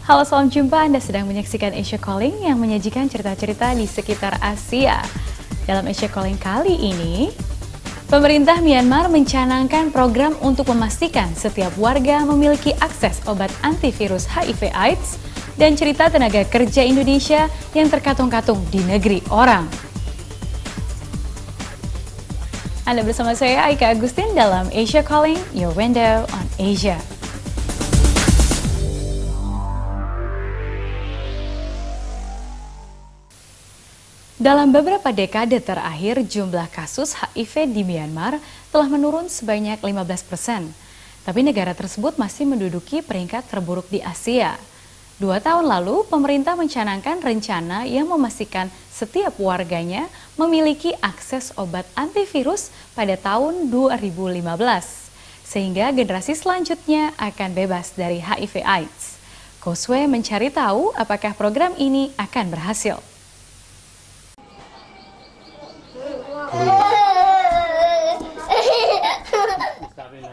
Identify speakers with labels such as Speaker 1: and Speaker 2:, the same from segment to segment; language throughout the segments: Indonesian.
Speaker 1: Halo, salam jumpa. Anda sedang menyaksikan Asia Calling yang menyajikan cerita-cerita di sekitar Asia. Dalam Asia Calling kali ini, pemerintah Myanmar mencanangkan program untuk memastikan setiap warga memiliki akses obat antivirus HIV/AIDS dan cerita tenaga kerja Indonesia yang terkatung-katung di negeri orang. Anda bersama saya Aika Agustin dalam Asia Calling, your window on Asia. Dalam beberapa dekade terakhir, jumlah kasus HIV di Myanmar telah menurun sebanyak 15%. Tapi negara tersebut masih menduduki peringkat terburuk di Asia. 2 tahun lalu, pemerintah mencanangkan rencana yang memastikan setiap warganya memiliki akses obat antivirus pada tahun 2015. Sehingga generasi selanjutnya akan bebas dari HIV/AIDS. Koswe mencari tahu apakah program ini akan berhasil.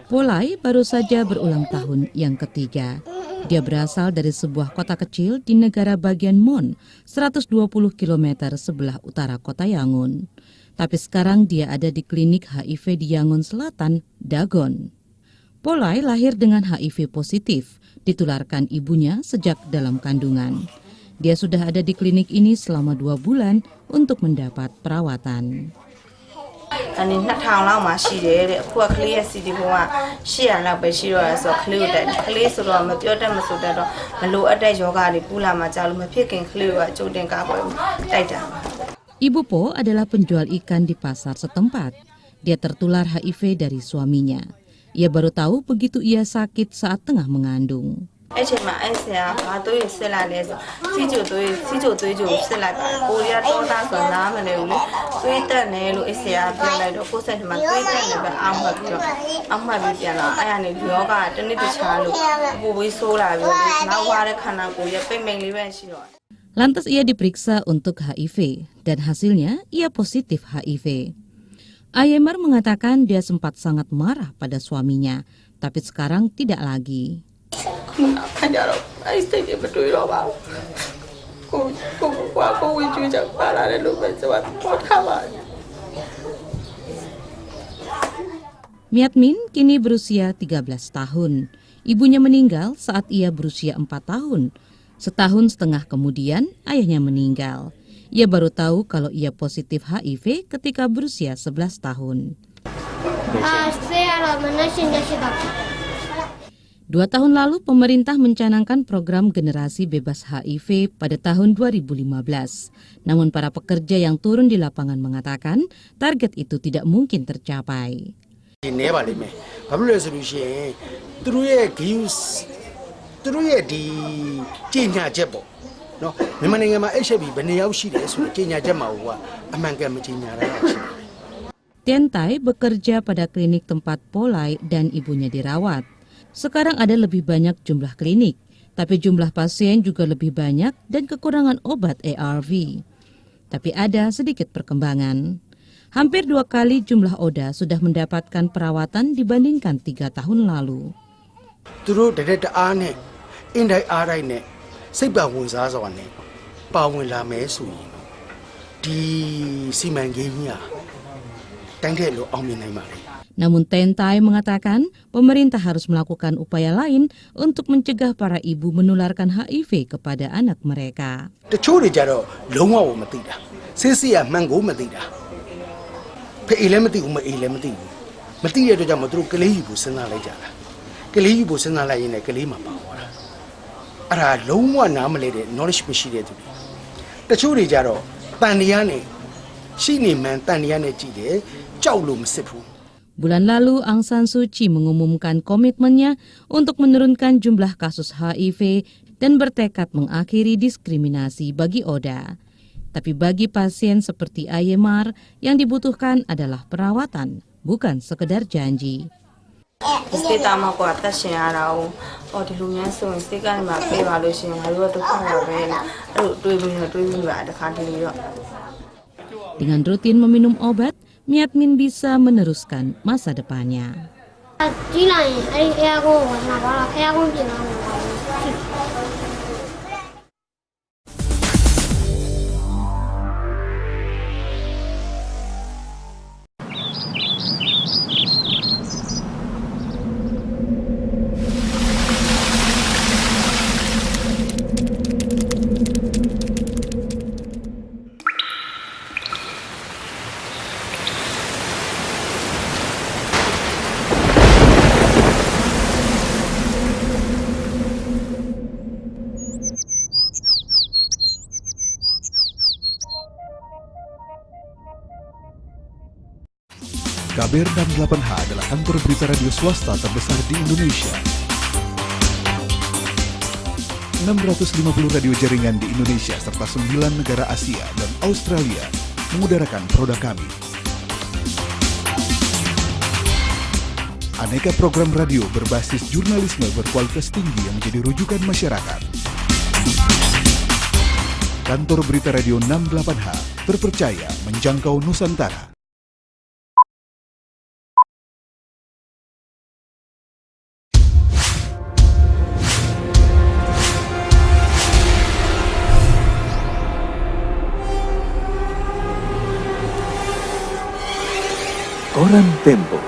Speaker 2: Polai baru saja berulang tahun yang ketiga. Dia berasal dari sebuah kota kecil di negara bagian Mon, 120 km sebelah utara kota Yangon. Tapi sekarang dia ada di klinik HIV di Yangon Selatan, Dagon. Polai lahir dengan HIV positif, ditularkan ibunya sejak dalam kandungan. Dia sudah ada di klinik ini selama 2 bulan untuk mendapat perawatan.
Speaker 3: Ani nak thang lau ma shi de aku kli si di bawah shi an lau be shi ro so kli de kli so ro ma pyo tat ma so tat do ma lo at dat yoga ni pula ma ja lo ma phit kin kli wa chou tin ka ko tai ta.
Speaker 2: Ibu Po adalah penjual ikan di pasar setempat. Dia tertular HIV dari suaminya. Ia baru tahu begitu ia sakit saat tengah mengandung. Lantas ia diperiksa untuk HIV dan hasilnya ia positif HIV. Ayemar mengatakan dia sempat sangat marah pada suaminya, tapi sekarang tidak lagi. Miatmin kini berusia 13 tahun. Ibunya meninggal saat ia berusia 4 tahun. Setahun setengah kemudian ayahnya meninggal. Ia baru tahu kalau ia positif HIV ketika berusia 11 tahun. 2 tahun lalu pemerintah mencanangkan program generasi bebas HIV pada tahun 2015. Namun para pekerja yang turun di lapangan mengatakan target itu tidak mungkin tercapai. Tiantai bekerja pada klinik tempat Polai dan ibunya dirawat. Sekarang ada lebih banyak jumlah klinik, tapi jumlah pasien juga lebih banyak dan kekurangan obat ARV. Tapi ada sedikit perkembangan. Hampir 2 kali jumlah Oda sudah mendapatkan perawatan dibandingkan 3 tahun lalu. Namun Tentai mengatakan pemerintah harus melakukan upaya lain untuk mencegah para ibu menularkan HIV kepada anak mereka. Bulan lalu Aung San Suu Kyi mengumumkan komitmennya untuk menurunkan jumlah kasus HIV dan bertekad mengakhiri diskriminasi bagi Oda. Tapi bagi pasien seperti Ayemar, yang dibutuhkan adalah perawatan, bukan sekedar janji. Dengan rutin meminum obat, Miatmin bisa meneruskan masa depannya.
Speaker 4: KBR 68H adalah kantor berita radio swasta terbesar di Indonesia. 650 radio jaringan di Indonesia serta 9 negara Asia dan Australia mengudarakan produk kami. Aneka program radio berbasis jurnalisme berkualitas tinggi yang menjadi rujukan masyarakat. Kantor berita radio 68H, terpercaya menjangkau Nusantara.
Speaker 5: Koran Tempo.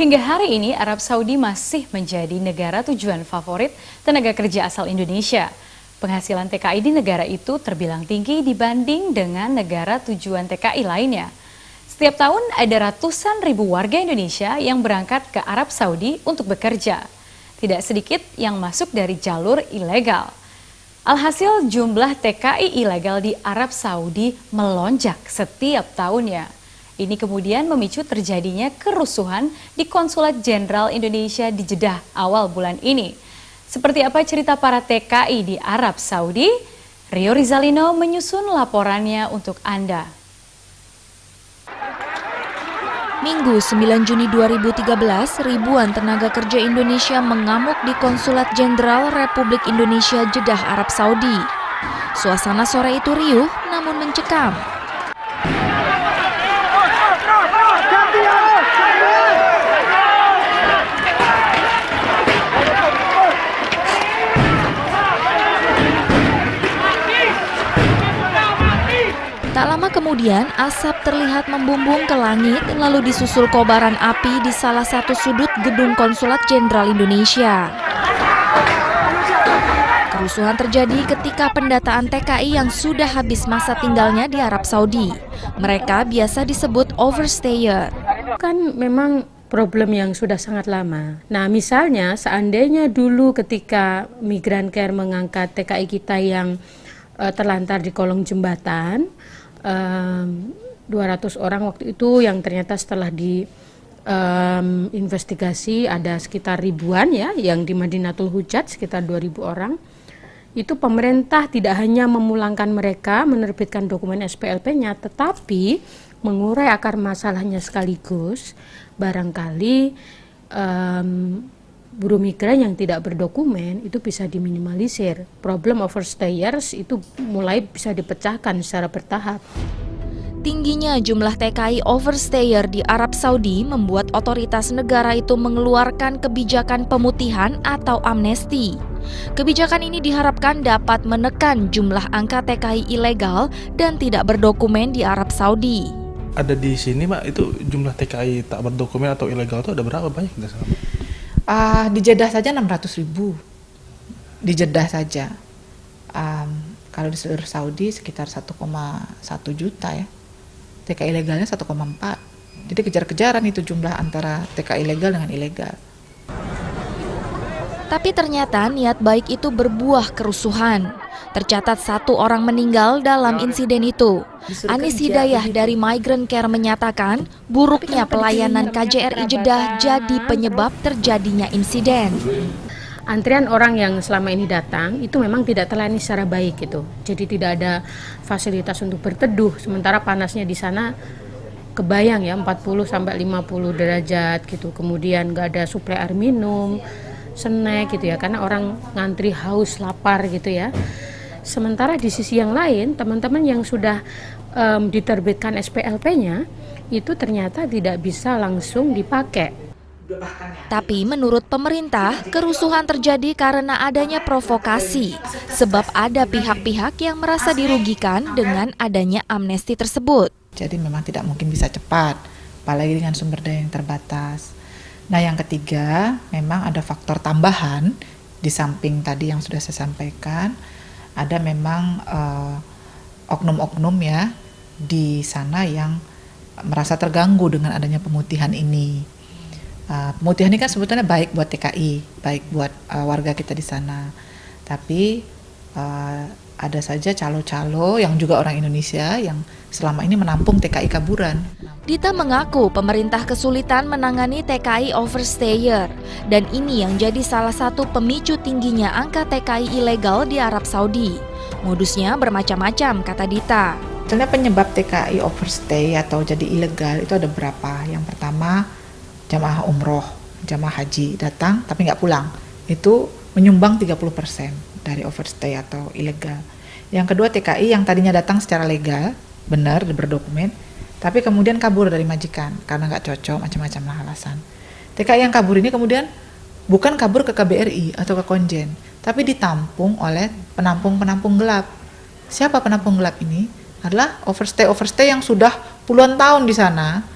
Speaker 1: Hingga hari ini, Arab Saudi masih menjadi negara tujuan favorit tenaga kerja asal Indonesia. Penghasilan TKI di negara itu terbilang tinggi dibanding dengan negara tujuan TKI lainnya. Setiap tahun ada ratusan ribu warga Indonesia yang berangkat ke Arab Saudi untuk bekerja. Tidak sedikit yang masuk dari jalur ilegal. Alhasil jumlah TKI ilegal di Arab Saudi melonjak setiap tahunnya. Ini kemudian memicu terjadinya kerusuhan di Konsulat Jenderal Indonesia di Jeddah awal bulan ini. Seperti apa cerita para TKI di Arab Saudi? Rio Rizalino menyusun laporannya untuk Anda.
Speaker 6: Minggu 9 Juni 2013, ribuan tenaga kerja Indonesia mengamuk di Konsulat Jenderal Republik Indonesia Jeddah, Arab Saudi. Suasana sore itu riuh namun mencekam. Tak lama kemudian, asap terlihat membumbung ke langit lalu disusul kobaran api di salah satu sudut gedung Konsulat Jenderal Indonesia. Kerusuhan terjadi ketika pendataan TKI yang sudah habis masa tinggalnya di Arab Saudi. Mereka biasa disebut overstayer.
Speaker 7: Kan memang problem yang sudah sangat lama. Nah, misalnya seandainya dulu ketika Migran Care mengangkat TKI kita yang terlantar di kolong jembatan, 200 orang waktu itu yang ternyata setelah investigasi ada sekitar ribuan ya yang di Madinatul Hujat sekitar 2000 orang. Itu pemerintah tidak hanya memulangkan mereka, menerbitkan dokumen SPLP-nya, tetapi mengurai akar masalahnya sekaligus. Barangkali buruh migran yang tidak berdokumen itu bisa diminimalisir. Problem overstayers itu mulai bisa dipecahkan secara bertahap.
Speaker 6: Tingginya jumlah TKI overstayer di Arab Saudi membuat otoritas negara itu mengeluarkan kebijakan pemutihan atau amnesti. Kebijakan ini diharapkan dapat menekan jumlah angka TKI ilegal dan tidak berdokumen di Arab Saudi.
Speaker 8: Ada di sini, Mbak, itu jumlah TKI tak berdokumen atau ilegal itu ada berapa banyak?
Speaker 9: Di Jeddah saja 600.000. Di Jeddah saja. Kalau di seluruh Saudi sekitar 1,1 juta ya. TKI ilegalnya 1,4. Jadi kejar-kejaran itu jumlah antara TKI legal dengan ilegal.
Speaker 6: Tapi ternyata niat baik itu berbuah kerusuhan. Tercatat 1 orang meninggal dalam insiden itu. Anis Hidayah dari Migrant Care menyatakan buruknya pelayanan KJRI Jeddah jadi penyebab terjadinya insiden.
Speaker 7: Antrian orang yang selama ini datang itu memang tidak terlayani secara baik gitu. Jadi tidak ada fasilitas untuk berteduh, sementara panasnya di sana kebayang ya 40 sampai 50 derajat gitu. Kemudian nggak ada suplai air minum, snack gitu ya, karena orang ngantri haus, lapar gitu ya. Sementara di sisi yang lain, teman-teman yang sudah diterbitkan SPLP-nya itu ternyata tidak bisa langsung dipakai.
Speaker 6: Tapi menurut pemerintah, kerusuhan terjadi karena adanya provokasi, sebab ada pihak-pihak yang merasa dirugikan dengan adanya amnesti tersebut.
Speaker 9: Jadi memang tidak mungkin bisa cepat, apalagi dengan sumber daya yang terbatas. Nah, yang ketiga, memang ada faktor tambahan di samping tadi yang sudah saya sampaikan. Ada memang oknum-oknum ya di sana yang merasa terganggu dengan adanya pemutihan ini. Pemutihan ini kan sebetulnya baik buat TKI, baik buat warga kita di sana. Tapi ada saja calo-calo yang juga orang Indonesia yang selama ini menampung TKI kaburan.
Speaker 6: Dita mengaku pemerintah kesulitan menangani TKI overstayer, dan ini yang jadi salah satu pemicu tingginya angka TKI ilegal di Arab Saudi. Modusnya bermacam-macam, kata Dita.
Speaker 9: Sebenarnya penyebab TKI overstay atau jadi ilegal itu ada berapa. Yang pertama, jamaah umroh, jamaah haji datang tapi nggak pulang. Itu menyumbang 30% dari overstay atau ilegal. Yang kedua, TKI yang tadinya datang secara legal, benar, berdokumen, tapi kemudian kabur dari majikan karena nggak cocok, macam-macam lah alasan. TKI yang kabur ini kemudian bukan kabur ke KBRI atau ke Konjen, tapi ditampung oleh penampung-penampung gelap. Siapa penampung gelap ini? Adalah overstay yang sudah puluhan tahun di sana.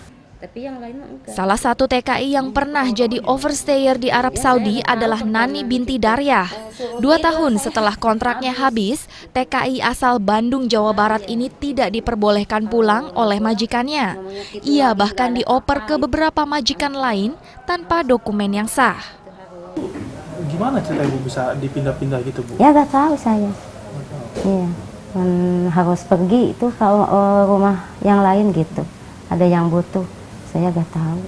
Speaker 6: Salah satu TKI yang pernah jadi overstayer di Arab Saudi adalah Nani binti Daryah. 2 tahun setelah kontraknya habis, TKI asal Bandung, Jawa Barat ini tidak diperbolehkan pulang oleh majikannya. Ia bahkan dioper ke beberapa majikan lain tanpa dokumen yang sah.
Speaker 8: Gimana cerita Ibu bisa dipindah-pindah gitu, Bu?
Speaker 5: Ya nggak tahu saya. Iya, harus pergi itu ke rumah yang lain gitu. Ada yang butuh. Saya nggak tahu,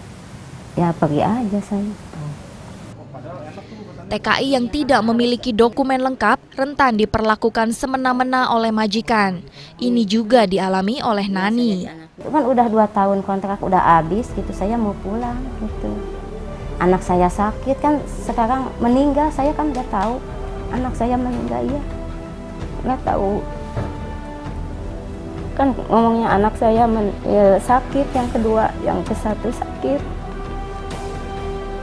Speaker 5: ya pergi aja saya.
Speaker 6: TKI yang tidak memiliki dokumen lengkap rentan diperlakukan semena-mena oleh majikan. Ini juga dialami oleh Nani.
Speaker 5: Itu kan udah 2 tahun kontrak udah habis gitu, saya mau pulang gitu. Anak saya sakit kan sekarang meninggal, saya kan nggak tahu anak saya meninggal ya, nggak tahu. Kan ngomongnya anak saya sakit, yang kedua, yang ke-1 sakit.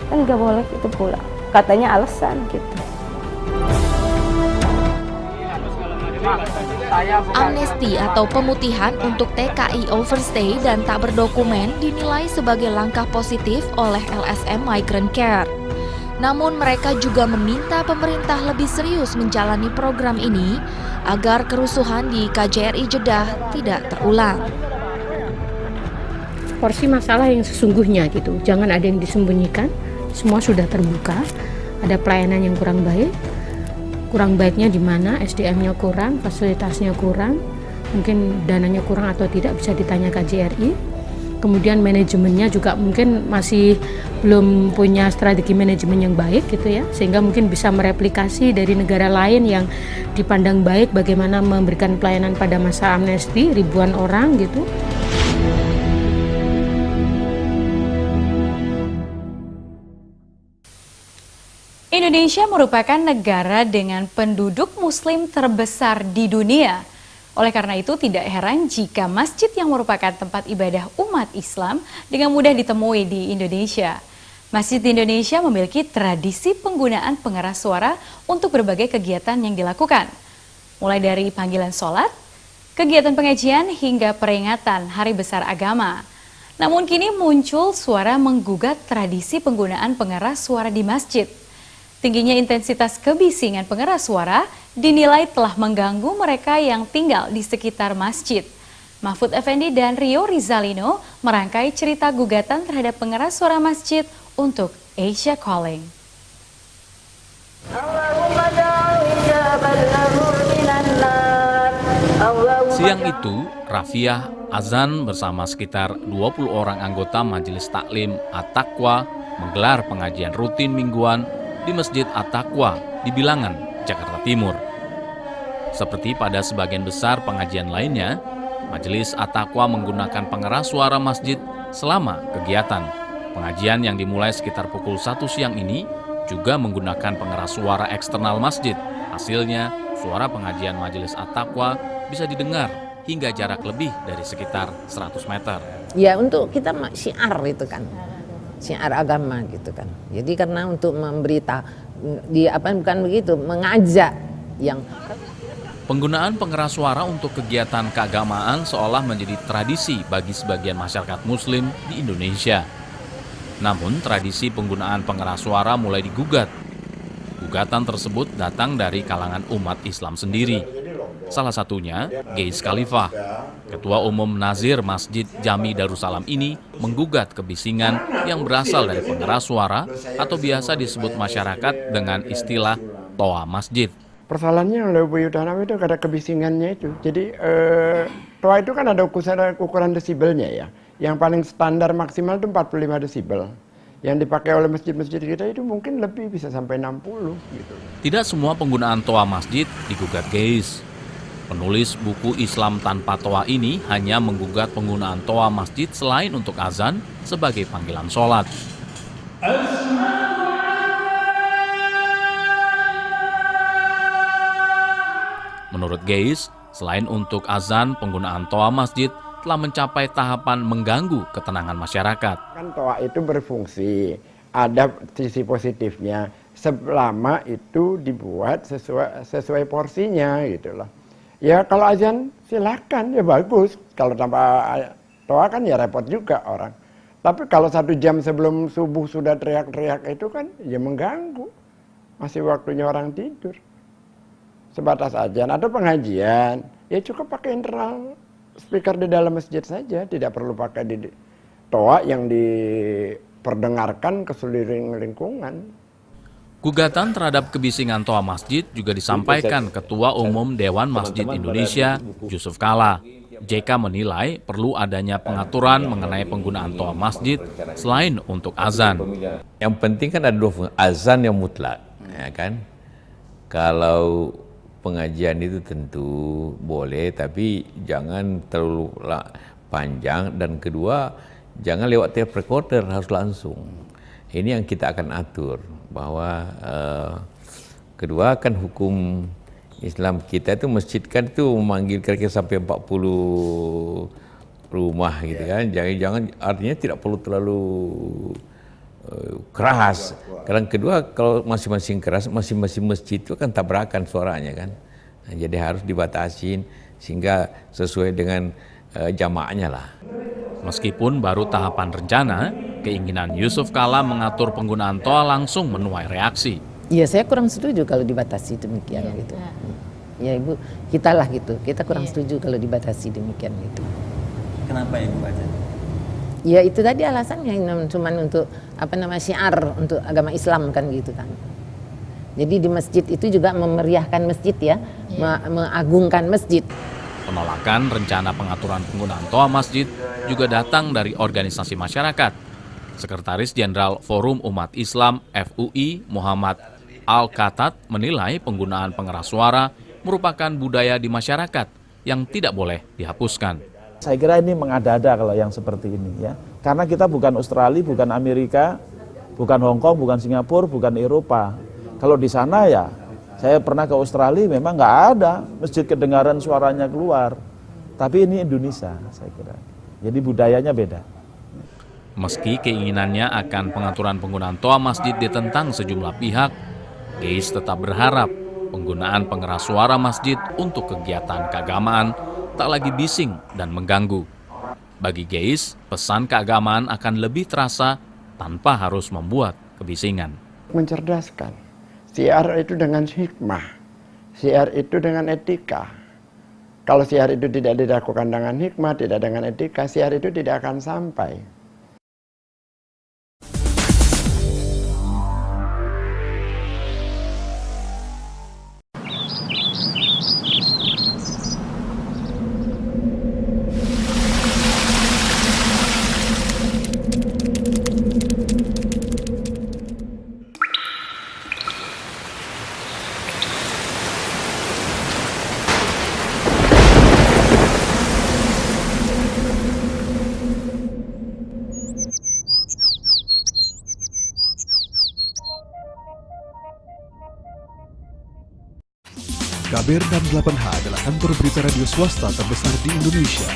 Speaker 5: Kan nggak boleh itu pulang, katanya alasan gitu.
Speaker 6: Amnesti atau pemutihan untuk TKI overstay dan tak berdokumen dinilai sebagai langkah positif oleh LSM Migrant Care. Namun mereka juga meminta pemerintah lebih serius menjalani program ini agar kerusuhan di KJRI Jeddah tidak terulang.
Speaker 7: Porsi masalah yang sesungguhnya gitu, jangan ada yang disembunyikan, semua sudah terbuka, ada pelayanan yang kurang baik. Kurang baiknya di mana, SDM-nya kurang, fasilitasnya kurang, mungkin dananya kurang atau tidak bisa ditanya KJRI. Kemudian manajemennya juga mungkin masih belum punya strategi manajemen yang baik gitu ya, sehingga mungkin bisa mereplikasi dari negara lain yang dipandang baik bagaimana memberikan pelayanan pada masa amnesti ribuan orang gitu.
Speaker 1: Indonesia merupakan negara dengan penduduk muslim terbesar di dunia. Oleh karena itu tidak heran jika masjid yang merupakan tempat ibadah umat Islam dengan mudah ditemui di Indonesia. Masjid di Indonesia memiliki tradisi penggunaan pengeras suara untuk berbagai kegiatan yang dilakukan. Mulai dari panggilan sholat, kegiatan pengajian hingga peringatan hari besar agama. Namun kini muncul suara menggugat tradisi penggunaan pengeras suara di masjid. Tingginya intensitas kebisingan pengeras suara dinilai telah mengganggu mereka yang tinggal di sekitar masjid. Mahfud Effendi dan Rio Rizalino merangkai cerita gugatan terhadap pengeras suara masjid untuk Asia Calling.
Speaker 10: Siang itu, Rafiah Azan bersama sekitar 20 orang anggota Majelis Taklim At-Taqwa menggelar pengajian rutin mingguan di Masjid At-Taqwa di Bilangan, Jakarta Timur. Seperti pada sebagian besar pengajian lainnya, Majelis At-Taqwa menggunakan pengeras suara masjid selama kegiatan. Pengajian yang dimulai sekitar pukul 1 siang ini juga menggunakan pengeras suara eksternal masjid. Hasilnya, suara pengajian Majelis At-Taqwa bisa didengar hingga jarak lebih dari sekitar 100 meter.
Speaker 11: Ya, untuk kita syiar itu kan, syiar agama gitu kan. Jadi karena untuk bukan begitu, mengajak yang
Speaker 10: penggunaan pengeras suara untuk kegiatan keagamaan seolah menjadi tradisi bagi sebagian masyarakat Muslim di Indonesia. Namun, tradisi penggunaan pengeras suara mulai digugat. Gugatan tersebut datang dari kalangan umat Islam sendiri. Salah satunya, Geis Khalifah. Ketua Umum Nazir Masjid Jami Darussalam ini menggugat kebisingan yang berasal dari pengeras suara atau biasa disebut masyarakat dengan istilah toa masjid.
Speaker 12: Persoalannya oleh Bu Yudanam itu ada kebisingannya itu. Jadi toa itu kan ada ukuran desibelnya ya. Yang paling standar maksimal itu 45 desibel. Yang dipakai oleh masjid-masjid kita itu mungkin lebih, bisa sampai 60 gitu.
Speaker 10: Tidak semua penggunaan toa masjid digugat Geis. Penulis buku Islam Tanpa Toa ini hanya menggugat penggunaan toa masjid selain untuk azan sebagai panggilan sholat. Menurut Geis, selain untuk azan, penggunaan toa masjid telah mencapai tahapan mengganggu ketenangan masyarakat.
Speaker 12: Kan toa itu berfungsi, ada sisi positifnya selama itu dibuat sesuai porsinya gitu loh. Ya kalau azan silakan, ya bagus. Kalau tanpa toa kan ya repot juga orang. Tapi kalau 1 jam sebelum subuh sudah teriak-teriak itu kan ya mengganggu. Masih waktunya orang tidur. Sebatas azan atau pengajian, ya cukup pakai internal speaker di dalam masjid saja. Tidak perlu pakai di toa yang diperdengarkan ke seluruh lingkungan.
Speaker 10: Gugatan terhadap kebisingan toa masjid juga disampaikan Ketua Umum Dewan Masjid Indonesia, Yusuf Kala. JK menilai perlu adanya pengaturan mengenai penggunaan toa masjid selain untuk azan.
Speaker 13: Yang penting kan ada 2 azan yang mutlak, ya kan? Kalau pengajian itu tentu boleh, tapi jangan terlalu panjang, dan kedua jangan lewat tape recorder, harus langsung. Ini yang kita akan atur, bahwa kedua kan hukum Islam kita itu masjid kan itu memanggil kira-kira sampai 40 rumah gitu kan. Jangan artinya tidak perlu terlalu keras. Karena kedua kalau masing-masing keras, masing-masing masjid itu kan tabrakan suaranya kan. Nah, jadi harus dibatasin sehingga sesuai dengan jamaahnya lah.
Speaker 10: Meskipun baru tahapan rencana, keinginan Yusuf Kala mengatur penggunaan toa langsung menuai reaksi.
Speaker 11: Iya, saya kurang setuju kalau dibatasi demikian gitu. Ya Ibu, kita lah gitu. Kita kurang setuju kalau dibatasi demikian gitu.
Speaker 14: Kenapa Ibu baca?
Speaker 11: Ya itu tadi alasannya, cuman untuk syiar untuk agama Islam kan gitu kan. Jadi di masjid itu juga memeriahkan masjid ya, mengagungkan masjid.
Speaker 10: Penolakan rencana pengaturan penggunaan toa masjid juga datang dari organisasi masyarakat. Sekretaris Jenderal Forum Umat Islam FUI Muhammad Al-Khatat menilai penggunaan pengeras suara merupakan budaya di masyarakat yang tidak boleh dihapuskan.
Speaker 15: Saya kira ini mengada-ada kalau yang seperti ini ya. Karena kita bukan Australia, bukan Amerika, bukan Hong Kong, bukan Singapura, bukan Eropa. Kalau di sana ya, saya pernah ke Australia memang nggak ada masjid kedengaran suaranya keluar. Tapi ini Indonesia saya kira. Jadi budayanya beda.
Speaker 10: Meski keinginannya akan pengaturan penggunaan toa masjid ditentang sejumlah pihak, Geis tetap berharap penggunaan pengeras suara masjid untuk kegiatan keagamaan tak lagi bising dan mengganggu. Bagi Geis, pesan keagamaan akan lebih terasa tanpa harus membuat kebisingan.
Speaker 12: Mencerdaskan. Syiar itu dengan hikmah. Syiar itu dengan etika. Kalau syiar itu tidak dilakukan dengan hikmah, tidak dengan etika, syiar itu tidak akan sampai.
Speaker 4: KBR 68H adalah kantor berita radio swasta terbesar di Indonesia.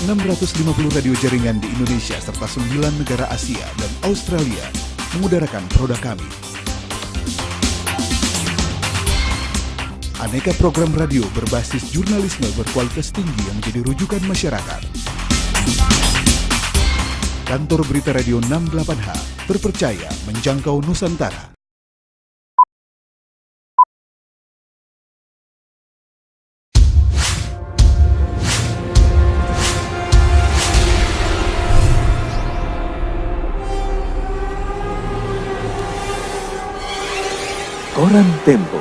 Speaker 4: 650 radio jaringan di Indonesia serta 9 negara Asia dan Australia mengudarakan produk kami. Aneka program radio berbasis jurnalisme berkualitas tinggi yang menjadi rujukan masyarakat. Kantor berita radio 68H, terpercaya menjangkau Nusantara.
Speaker 16: Koran Tempo.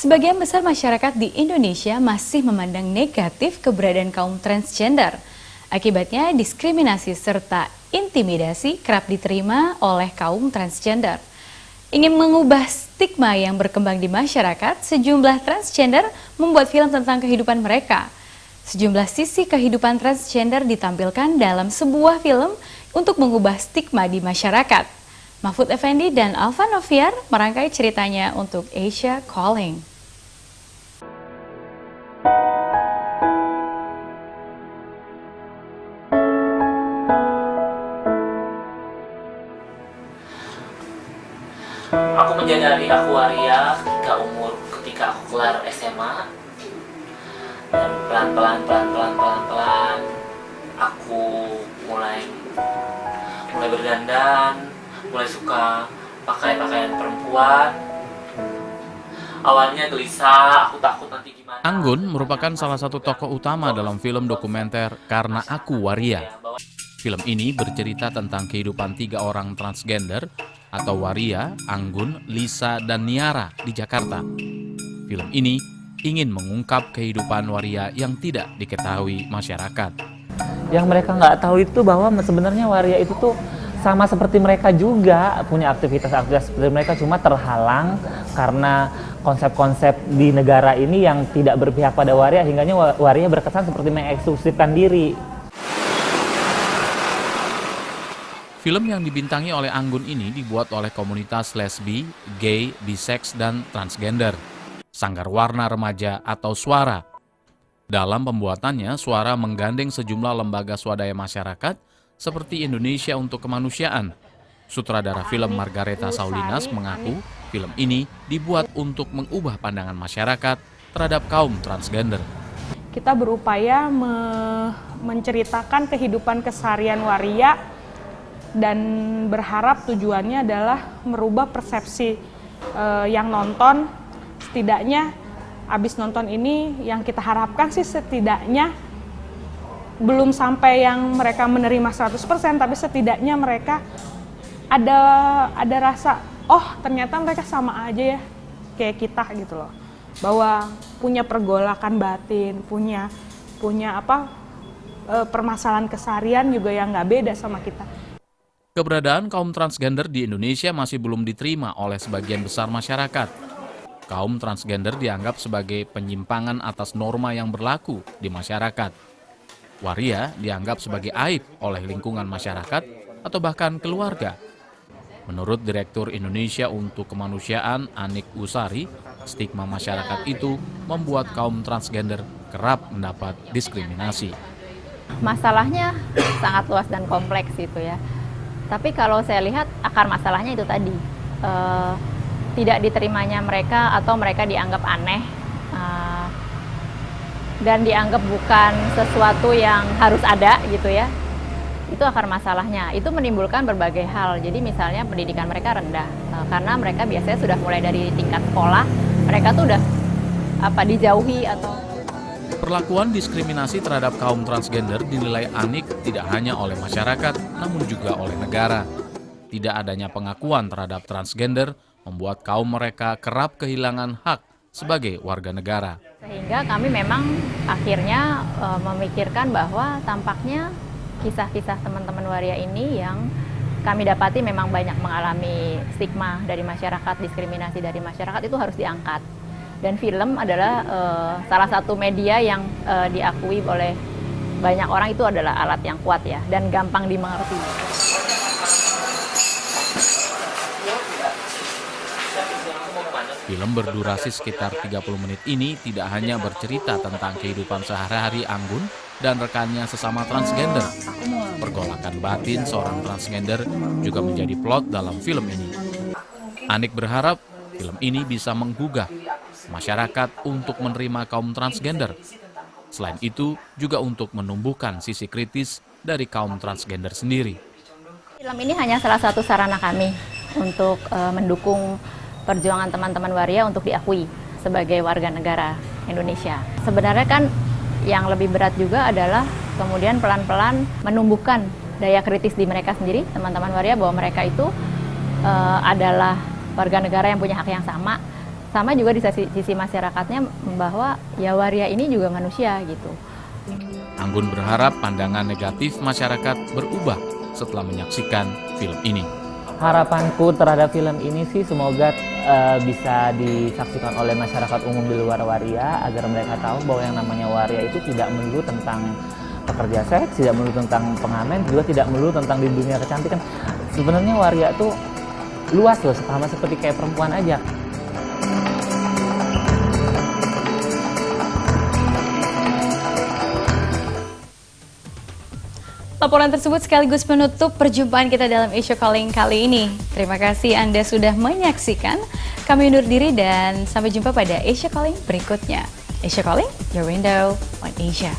Speaker 1: Sebagian besar masyarakat di Indonesia masih memandang negatif keberadaan kaum transgender. Akibatnya, diskriminasi serta intimidasi kerap diterima oleh kaum transgender. Ingin mengubah stigma yang berkembang di masyarakat, sejumlah transgender membuat film tentang kehidupan mereka. Sejumlah sisi kehidupan transgender ditampilkan dalam sebuah film untuk mengubah stigma di masyarakat. Mahfud Effendi dan Alva Noviar merangkai ceritanya untuk Asia Calling.
Speaker 17: Aku menyadari aku waria ketika aku kelar SMA, dan pelan-pelan aku mulai berdandan, mulai suka pakai pakaian perempuan. Awalnya gelisah, aku takut nanti gimana.
Speaker 10: Anggun merupakan salah satu tokoh utama dalam film dokumenter Karena Aku Waria. Film ini bercerita tentang kehidupan 3 orang transgender atau waria, Anggun, Lisa, dan Niara di Jakarta. Film ini ingin mengungkap kehidupan waria yang tidak diketahui masyarakat.
Speaker 17: Yang mereka nggak tahu itu bahwa sebenarnya waria itu tuh sama seperti mereka juga, punya aktivitas-aktivitas seperti mereka, cuma terhalang karena konsep-konsep di negara ini yang tidak berpihak pada waria, hingganya waria berkesan seperti mengeksklusifkan diri.
Speaker 10: Film yang dibintangi oleh Anggun ini dibuat oleh komunitas lesbi, gay, bisex, dan transgender. Sanggar Warna Remaja atau Suara. Dalam pembuatannya, Suara menggandeng sejumlah lembaga swadaya masyarakat seperti Indonesia untuk Kemanusiaan. Sutradara film Margareta Saulinas mengaku film ini dibuat untuk mengubah pandangan masyarakat terhadap kaum transgender.
Speaker 16: Kita berupaya menceritakan kehidupan keseharian waria dan berharap tujuannya adalah merubah persepsi yang nonton. Setidaknya abis nonton ini yang kita harapkan sih setidaknya belum sampai yang mereka menerima 100%, tapi setidaknya mereka ada rasa, oh ternyata mereka sama aja ya kayak kita gitu loh. Bahwa punya pergolakan batin, punya permasalahan keseharian juga yang nggak beda sama kita.
Speaker 10: Keberadaan kaum transgender di Indonesia masih belum diterima oleh sebagian besar masyarakat. Kaum transgender dianggap sebagai penyimpangan atas norma yang berlaku di masyarakat. Waria dianggap sebagai aib oleh lingkungan masyarakat atau bahkan keluarga. Menurut Direktur Indonesia untuk Kemanusiaan Anik Usari, stigma masyarakat itu membuat kaum transgender kerap mendapat diskriminasi.
Speaker 18: Masalahnya sangat luas dan kompleks itu ya. Tapi kalau saya lihat akar masalahnya itu tadi, tidak diterimanya mereka atau mereka dianggap aneh dan dianggap bukan sesuatu yang harus ada gitu ya. Itu akar masalahnya. Itu menimbulkan berbagai hal. Jadi misalnya pendidikan mereka rendah karena mereka biasanya sudah mulai dari tingkat sekolah, mereka tuh udah dijauhi atau
Speaker 10: Perlakuan diskriminasi terhadap kaum transgender dinilai Anik tidak hanya oleh masyarakat, namun juga oleh negara. Tidak adanya pengakuan terhadap transgender membuat kaum mereka kerap kehilangan hak sebagai warga negara.
Speaker 18: Sehingga kami memang akhirnya memikirkan bahwa tampaknya kisah-kisah teman-teman waria ini yang kami dapati memang banyak mengalami stigma dari masyarakat, diskriminasi dari masyarakat itu harus diangkat. Dan film adalah salah satu media yang diakui oleh banyak orang itu adalah alat yang kuat ya dan gampang dimengerti.
Speaker 10: Film berdurasi sekitar 30 menit ini tidak hanya bercerita tentang kehidupan sehari-hari Anggun dan rekannya sesama transgender. Pergolakan batin seorang transgender juga menjadi plot dalam film ini. Anik berharap film ini bisa menggugah masyarakat untuk menerima kaum transgender. Selain itu, juga untuk menumbuhkan sisi kritis dari kaum transgender sendiri.
Speaker 18: Film ini hanya salah satu sarana kami untuk mendukung perjuangan teman-teman waria untuk diakui sebagai warga negara Indonesia. Sebenarnya kan yang lebih berat juga adalah kemudian pelan-pelan menumbuhkan daya kritis di mereka sendiri, teman-teman waria, bahwa mereka itu adalah warga negara yang punya hak yang sama. Sama juga di sisi masyarakatnya bahwa ya waria ini juga manusia gitu.
Speaker 10: Anggun berharap pandangan negatif masyarakat berubah setelah menyaksikan film ini.
Speaker 17: Harapanku terhadap film ini sih semoga bisa disaksikan oleh masyarakat umum di luar waria agar mereka tahu bahwa yang namanya waria itu tidak melulu tentang pekerja seks, tidak melulu tentang pengamen, juga tidak melulu tentang di dunia kecantikan. Sebenarnya waria itu luas loh, sama seperti kayak perempuan aja.
Speaker 1: Laporan tersebut sekaligus menutup perjumpaan kita dalam Asia Calling kali ini. Terima kasih Anda sudah menyaksikan. Kami undur diri dan sampai jumpa pada Asia Calling berikutnya. Asia Calling, your window on Asia.